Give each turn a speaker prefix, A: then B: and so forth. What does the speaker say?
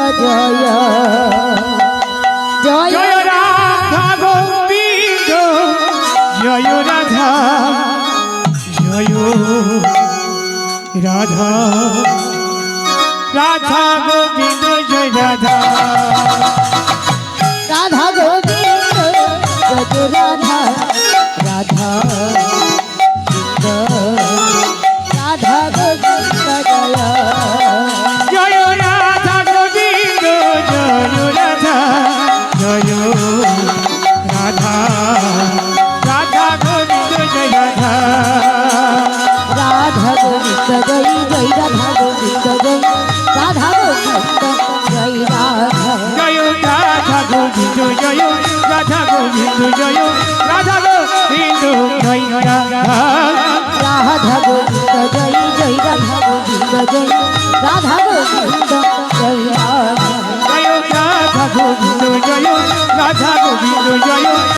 A: Joy Joy
B: Joy Radha Govinda Joy Radha Joy Radha Radha Govinda Joy Radha
A: Radha Govinda Joy Radha Radha Radha Govinda
B: Joy Radha Govinda Joy Radha Joy Radha Radha Govinda Joy Radha
A: Radha Govinda Joy Joy Radha Govinda Joy Radha Govinda Joy Radha
B: Joy Radha Govinda Joy Radha Govinda Joy Radha Govinda Joy Radha
A: Radha Govinda Joy Joy Radha Govinda Joy Radha Govinda Joy Radha
B: Joy Radha Govinda Joy Radha Govinda Joy